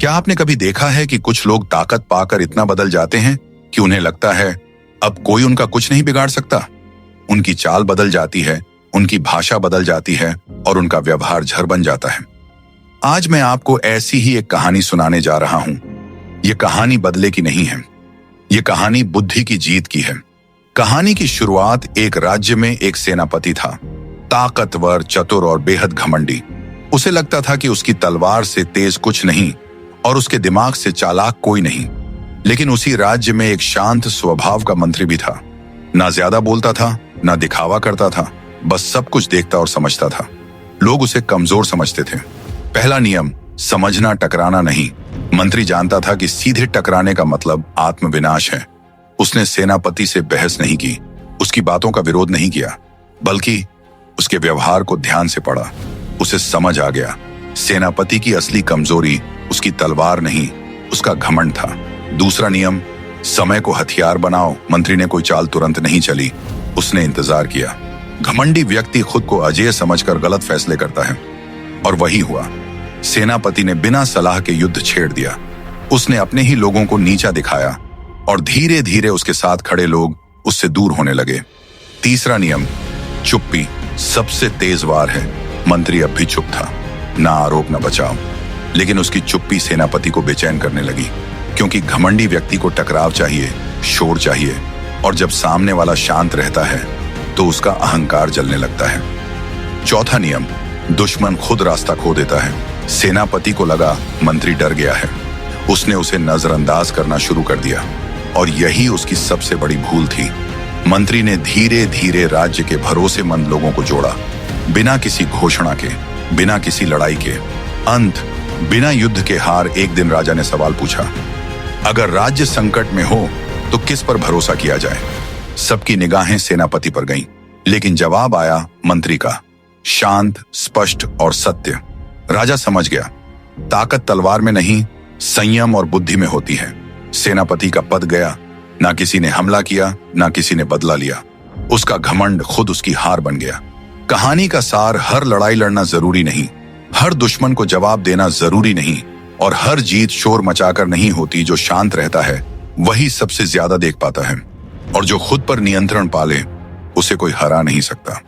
क्या आपने कभी देखा है कि कुछ लोग ताकत पाकर इतना बदल जाते हैं कि उन्हें लगता है अब कोई उनका कुछ नहीं बिगाड़ सकता? उनकी चाल बदल जाती है, उनकी भाषा बदल जाती है और उनका व्यवहार झर बन जाता है। आज मैं आपको ऐसी ही एक कहानी सुनाने जा रहा हूं। यह कहानी बदले की नहीं है, यह कहानी बुद्धि की जीत की है। कहानी की शुरुआत एक राज्य में एक सेनापति था, ताकतवर, चतुर और बेहद घमंडी। उसे लगता था कि उसकी तलवार से तेज कुछ नहीं और उसके दिमाग से चालाक कोई नहीं। लेकिन उसी राज्य में एक शांत स्वभाव का मंत्री भी था। ना ज्यादा बोलता था, ना दिखावा करता था, बस सब कुछ देखता और समझता था। लोग उसे कमजोर समझते थे। पहला नियम, समझना टकराना नहीं। मंत्री जानता था कि सीधे टकराने का मतलब आत्मविनाश है। उसने सेनापति से बहस नहीं की, उसकी बातों का विरोध नहीं किया, बल्कि उसके व्यवहार को ध्यान से पढ़ा। उसे समझ आ गया, सेनापति की असली कमजोरी उसकी तलवार नहीं, उसका घमंड था। दूसरा नियम, समय को हथियार बनाओ। मंत्री ने कोई चाल तुरंत नहीं चली, उसने इंतजार किया। घमंडी व्यक्ति खुद को अजेय समझकर गलत फैसले करता है, और वही हुआ। सेनापति ने बिना सलाह के युद्ध छेड़ दिया। उसने अपने ही लोगों को नीचा दिखाया और धीरे धीरे उसके साथ खड़े लोग उससे दूर होने लगे। तीसरा नियम, चुप्पी सबसे तेज वार है। मंत्री अब भी चुप था, ना आरोप ना बचाव। लेकिन उसकी चुप्पी सेनापति को बेचैन करने लगी, क्योंकि घमंडी व्यक्ति को टकराव चाहिए, शोर चाहिए, और जब सामने वाला शांत रहता है तो उसका अहंकार जलने लगता है। चौथा नियम, दुश्मन खुद रास्ता खो देता है। सेनापति को लगा मंत्री डर गया है, उसने उसे नजरअंदाज करना शुरू कर दिया, और यही उसकी सबसे बड़ी भूल थी। मंत्री ने धीरे धीरे राज्य के भरोसेमंद लोगों को जोड़ा, बिना किसी घोषणा के, बिना किसी लड़ाई के। अंत, बिना युद्ध के हार। एक दिन राजा ने सवाल पूछा, अगर राज्य संकट में हो तो किस पर भरोसा किया जाए? सबकी निगाहें सेनापति पर गईं, लेकिन जवाब आया मंत्री का, शांत, स्पष्ट और सत्य। राजा समझ गया, ताकत तलवार में नहीं, संयम और बुद्धि में होती है। सेनापति का पद गया। ना किसी ने हमला किया, ना किसी ने बदला लिया। उसका घमंड खुद उसकी हार बन गया। कहानी का सार, हर लड़ाई लड़ना जरूरी नहीं, हर दुश्मन को जवाब देना जरूरी नहीं, और हर जीत शोर मचाकर नहीं होती। जो शांत रहता है वही सबसे ज्यादा देख पाता है, और जो खुद पर नियंत्रण पाले उसे कोई हरा नहीं सकता।